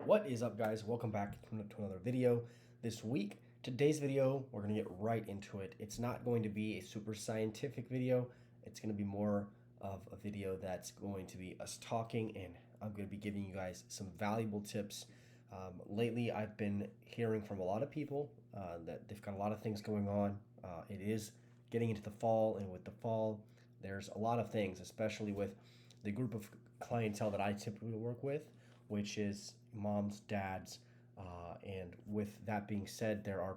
What is up, guys? Welcome back to another video this week. Today's video, we're going to get right into it. It's not going to be a super scientific video. It's going to be more of a video that's going to be us talking, and I'm going to be giving you guys some valuable tips. Lately, I've been hearing from a lot of people that they've got a lot of things going on. It is getting into the fall, and with the fall, there's a lot of things, especially with the group of clientele that I typically work with, which is moms, dads, and with that being said, there are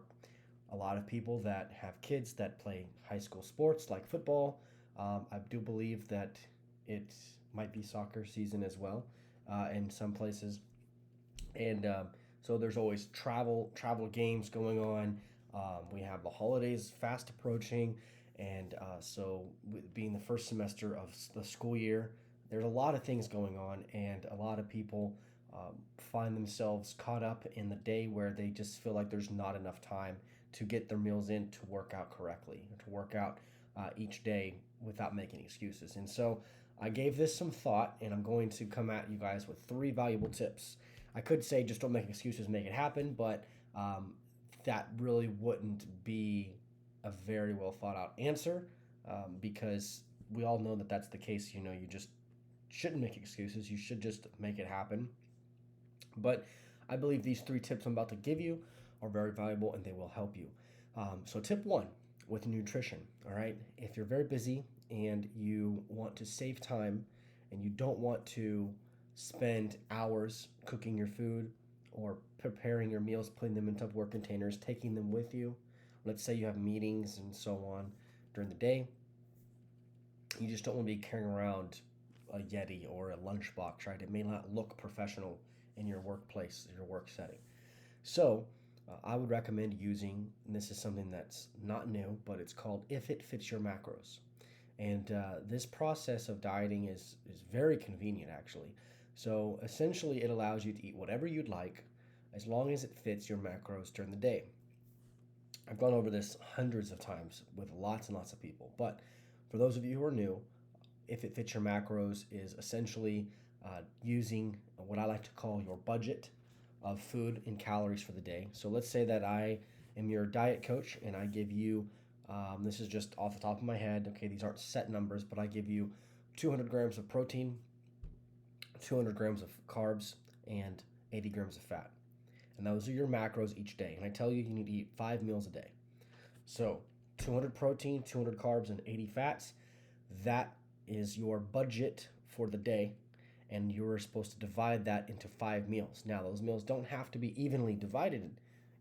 a lot of people that have kids that play high school sports like football. I do believe that it might be soccer season as well in some places, and so there's always travel games going on. We have the holidays fast approaching, and so with being the first semester of the school year, there's a lot of things going on, and a lot of people find themselves caught up in the day where they just feel like there's not enough time to get their meals in to work out correctly, or to work out each day without making excuses. And so I gave this some thought, and I'm going to come at you guys with 3 valuable tips. I could say just don't make excuses, make it happen, but that really wouldn't be a very well thought out answer, because we all know that that's the case. You just shouldn't make excuses. You should just make it happen. But I believe these 3 tips I'm about to give you are very valuable and they will help you. So, tip 1 with nutrition. All right. If you're very busy and you want to save time and you don't want to spend hours cooking your food or preparing your meals, putting them in Tupperware containers, taking them with you, let's say you have meetings and so on during the day, you just don't want to be carrying around a Yeti or a lunchbox, right? It may not look professional in your workplace, your work setting. So, I would recommend using, and this is something that's not new, but it's called If It Fits Your Macros. And this process of dieting is very convenient, actually. So, essentially, it allows you to eat whatever you'd like as long as it fits your macros during the day. I've gone over this hundreds of times with lots and lots of people, but for those of you who are new, If It Fits Your Macros is essentially using what I like to call your budget of food and calories for the day. So let's say that I am your diet coach and I give you, this is just off the top of my head, okay, these aren't set numbers, but I give you 200 grams of protein, 200 grams of carbs, and 80 grams of fat. And those are your macros each day. And I tell you, you need to eat 5 meals a day. So 200 protein, 200 carbs, and 80 fats. That is your budget for the day, and you're supposed to divide that into 5 meals. Now, those meals don't have to be evenly divided.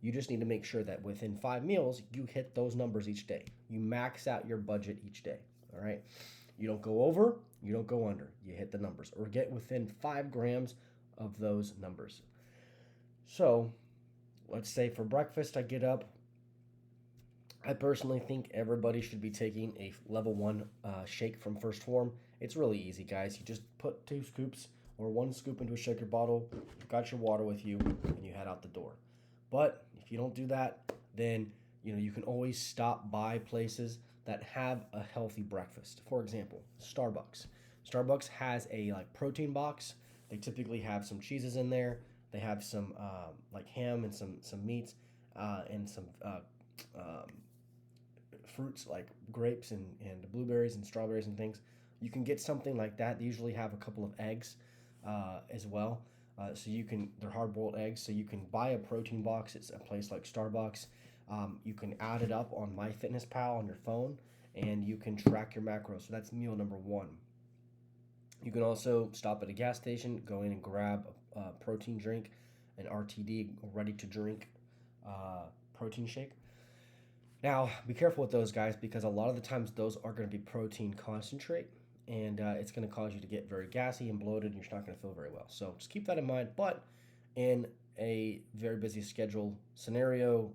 You just need to make sure that within 5 meals, you hit those numbers each day. You max out your budget each day, all right? You don't go over, you don't go under. You hit the numbers or get within 5 grams of those numbers. So, let's say for breakfast, I get up. I personally think everybody should be taking a level 1 shake from First Form. It's really easy, guys. You just put 2 scoops or 1 scoop into a shaker bottle. You've got your water with you, and you head out the door. But if you don't do that, then you can always stop by places that have a healthy breakfast. For example, Starbucks. Starbucks has a protein box. They typically have some cheeses in there. They have some like ham and some meats and some fruits like grapes and blueberries and strawberries and things. You can get something like that. They usually have a couple of eggs as well. So they're hard-boiled eggs. So you can buy a protein box. It's a place like Starbucks. You can add it up on MyFitnessPal on your phone, and you can track your macros. So that's meal number 1. You can also stop at a gas station, go in and grab a protein drink, an RTD, ready-to-drink protein shake. Now, be careful with those, guys, because a lot of the times those are going to be protein concentrate, and it's going to cause you to get very gassy and bloated, and you're not going to feel very well. So just keep that in mind. But in a very busy schedule scenario,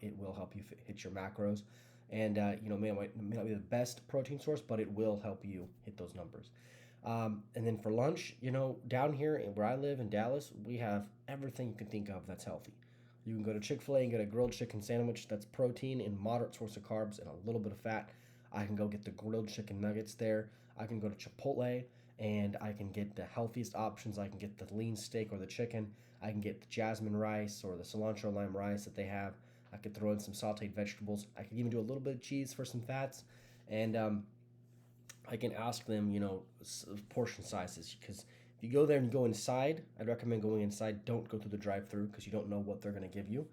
it will help you hit your macros. And, may not be the best protein source, but it will help you hit those numbers. And then for lunch, down here where I live in Dallas, we have everything you can think of that's healthy. You can go to Chick-fil-A and get a grilled chicken sandwich that's protein and moderate source of carbs and a little bit of fat. I can go get the grilled chicken nuggets there. I can go to Chipotle and I can get the healthiest options. I can get the lean steak or the chicken. I can get the jasmine rice or the cilantro lime rice that they have. I could throw in some sauteed vegetables. I could even do a little bit of cheese for some fats, and I can ask them, portion sizes. Because if you go there and you go inside, I'd recommend going inside. Don't go through the drive-through because you don't know what they're going to give you.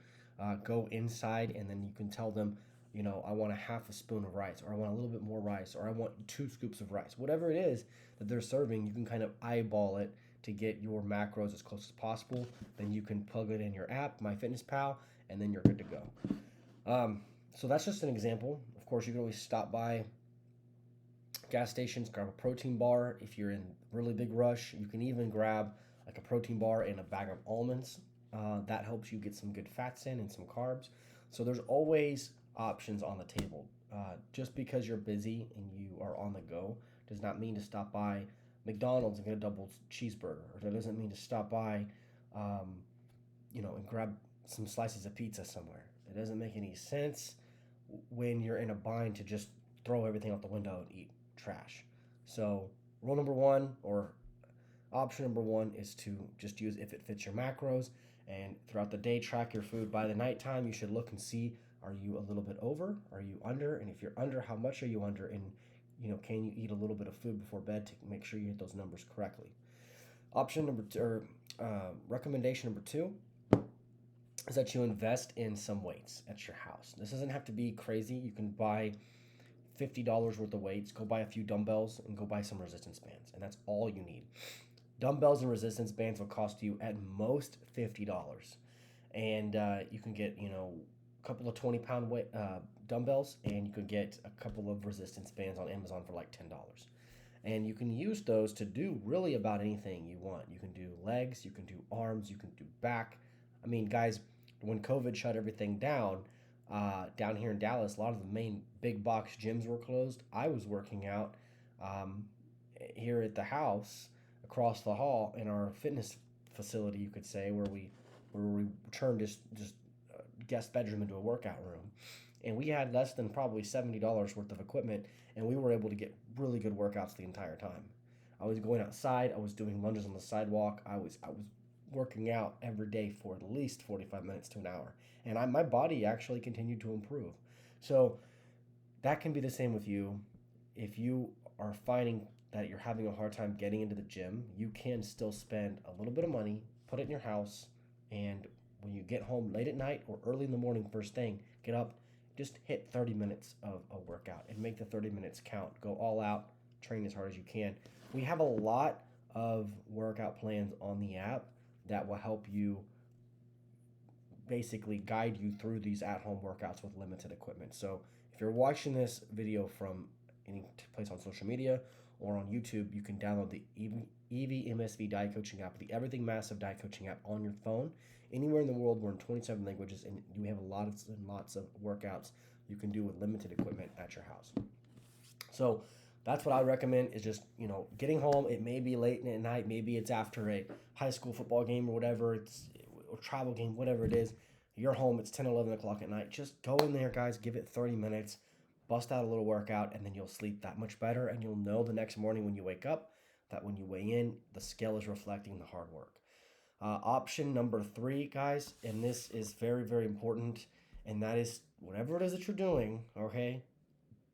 Go inside, and then you can tell them, I want a half a spoon of rice, or I want a little bit more rice, or I want 2 scoops of rice. Whatever it is that they're serving, you can kind of eyeball it to get your macros as close as possible. Then you can plug it in your app, MyFitnessPal, and then you're good to go. So that's just an example. Of course, you can always stop by gas stations, grab a protein bar. If you're in really big rush, you can even grab like a protein bar and a bag of almonds. That helps you get some good fats in and some carbs. So there's always options on the table. Just because you're busy and you are on the go does not mean to stop by McDonald's and get a double cheeseburger, or that doesn't mean to stop by, um, and grab some slices of pizza somewhere. It doesn't make any sense when you're in a bind to just throw everything out the window and eat trash. So, rule number one, or option number one, is to just use if it fits your macros, and throughout the day track your food. By the nighttime, you should look and see, are you a little bit over, are you under, and if you're under, how much are you under, and can you eat a little bit of food before bed to make sure you hit those numbers correctly. Option number two, or recommendation number two, is that you invest in some weights at your house. This doesn't have to be crazy. You can buy $50 worth of weights, go buy a few dumbbells, and go buy some resistance bands, and that's all you need. Dumbbells and resistance bands will cost you at most $50, and you can get a couple of 20-pound weight dumbbells, and you can get a couple of resistance bands on Amazon for like $10. And you can use those to do really about anything you want. You can do legs, you can do arms, you can do back. I mean, guys, when COVID shut everything down, down here in Dallas, a lot of the main big box gyms were closed. I was working out here at the house across the hall in our fitness facility, you could say, where we turned just guest bedroom into a workout room. And we had less than probably $70 worth of equipment, and we were able to get really good workouts the entire time. I was going outside, I was doing lunges on the sidewalk, I was working out every day for at least 45 minutes to an hour. And my body actually continued to improve. So that can be the same with you. If you are finding that you're having a hard time getting into the gym, you can still spend a little bit of money, put it in your house, and when you get home late at night or early in the morning, first thing, get up, just hit 30 minutes of a workout and make the 30 minutes count. Go all out, train as hard as you can. We have a lot of workout plans on the app that will help you basically guide you through these at-home workouts with limited equipment. So if you're watching this video from any place on social media or on YouTube, you can download the EVMSV Diet Coaching app, the Everything Massive Diet Coaching app on your phone. Anywhere in the world, we're in 27 languages, and we have lots and lots of workouts you can do with limited equipment at your house. So that's what I recommend, is just, getting home. It may be late at night, maybe it's after a high school football game or whatever, it's a travel game, whatever it is. You're home, it's 10, 11 o'clock at night. Just go in there, guys, give it 30 minutes, bust out a little workout, and then you'll sleep that much better, and you'll know the next morning when you wake up that when you weigh in, the scale is reflecting the hard work. Option number 3, guys, and this is very, very important, and that is whatever it is that you're doing, okay,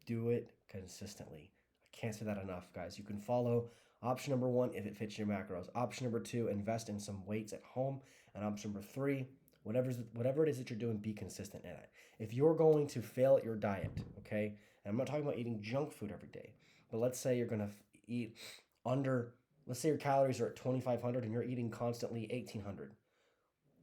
do it consistently. I can't say that enough, guys. You can follow option number 1 if it fits your macros. Option number 2, invest in some weights at home. And option number 3, whatever it is that you're doing, be consistent in it. If you're going to fail at your diet, okay, and I'm not talking about eating junk food every day, but let's say you're going to eat let's say your calories are at 2,500 and you're eating constantly 1,800.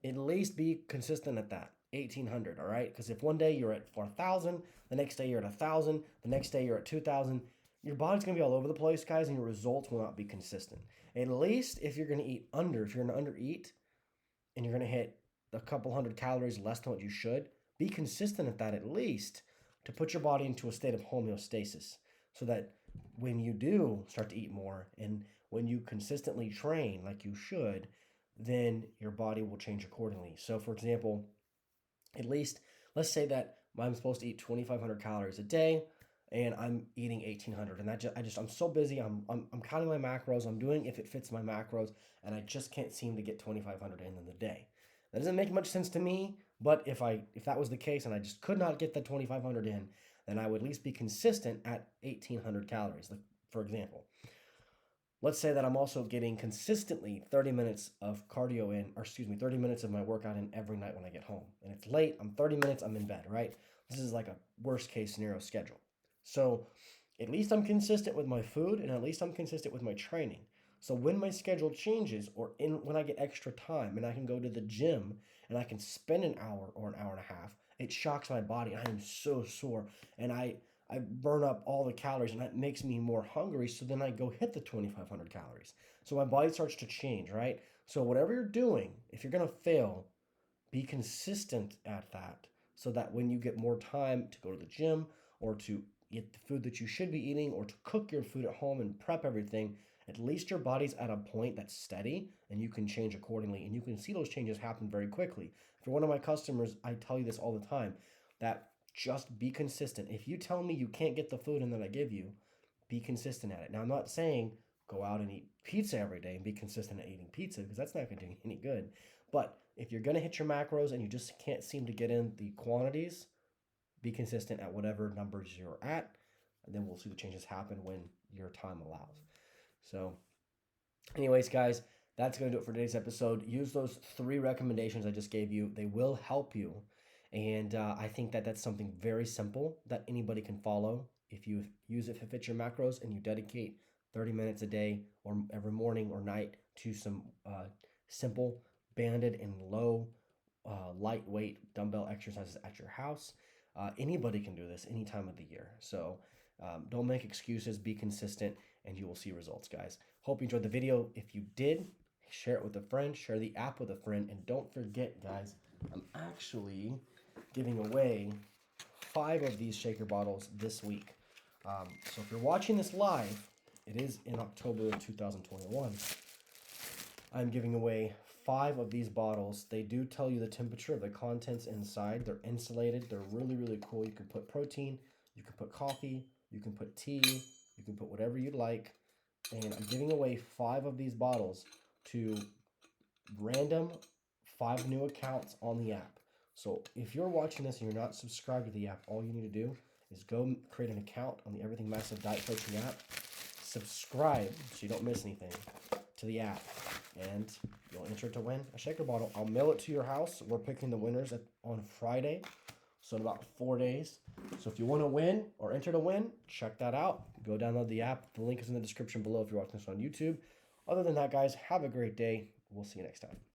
At least be consistent at that 1,800, all right? Because if one day you're at 4,000, the next day you're at 1,000, the next day you're at 2,000, your body's going to be all over the place, guys, and your results will not be consistent. At least if you're going to eat if you're going to undereat and you're going to hit a couple hundred calories less than what you should, be consistent at that at least to put your body into a state of homeostasis so that when you do start to eat more and when you consistently train like you should, then your body will change accordingly. So for example, at least let's say that I'm supposed to eat 2,500 calories a day. and I'm eating 1800, and I'm so busy. I'm counting my macros. I'm doing if it fits my macros, and I just can't seem to get 2500 in the day. That doesn't make much sense to me. But if that was the case, and I just could not get the 2500 in, then I would at least be consistent at 1800 calories. Like for example, let's say that I'm also getting consistently 30 minutes of cardio in, or excuse me, 30 minutes of my workout in every night when I get home. And it's late, I'm 30 minutes, I'm in bed, right? This is like a worst case scenario schedule. So at least I'm consistent with my food, and at least I'm consistent with my training. So when my schedule changes, or when I get extra time and I can go to the gym and I can spend an hour or an hour and a half, it shocks my body. I am so sore, and I burn up all the calories, and that makes me more hungry. So then I go hit the 2,500 calories. So my body starts to change, right? So whatever you're doing, if you're gonna fail, be consistent at that, so that when you get more time to go to the gym, or to eat the food that you should be eating, or to cook your food at home and prep everything, at least your body's at a point that's steady and you can change accordingly, and you can see those changes happen very quickly. If you're one of my customers, I tell you this all the time, that just be consistent. If you tell me you can't get the food in that I give you, be consistent at it. Now, I'm not saying go out and eat pizza every day and be consistent at eating pizza, because that's not going to do you any good. But if you're going to hit your macros and you just can't seem to get in the quantities, be consistent at whatever numbers you're at, and then we'll see the changes happen when your time allows. So, anyways, guys, that's going to do it for today's episode. Use those 3 recommendations I just gave you, they will help you. And I think that that's something very simple that anybody can follow. If you use it to fit your macros and you dedicate 30 minutes a day or every morning or night to some simple, banded, and low, lightweight dumbbell exercises at your house, anybody can do this any time of the year. So don't make excuses, be consistent, and you will see results, guys. Hope you enjoyed the video. If you did, share it with a friend, share the app with a friend, and don't forget, guys, I'm actually giving away 5 of these shaker bottles this week. So if you're watching this live, it is in October of 2021. I'm giving away 5 of these bottles. They do tell you the temperature of the contents inside. They're insulated. They're really, really cool. You can put protein, you can put coffee, you can put tea, you can put whatever you'd like. And I'm giving away 5 of these bottles to random 5 new accounts on the app. So if you're watching this and you're not subscribed to the app, all you need to do is go create an account on the Everything Massive Diet Coaching app, subscribe so you don't miss anything to the app, and you'll enter to win a shaker bottle. I'll mail it to your house. We're picking the winners on Friday, so in about 4 days. So if you want to win or enter to win, check that out. Go download the app. The link is in the description below if you're watching this on YouTube. Other than that, guys, have a great day. We'll see you next time.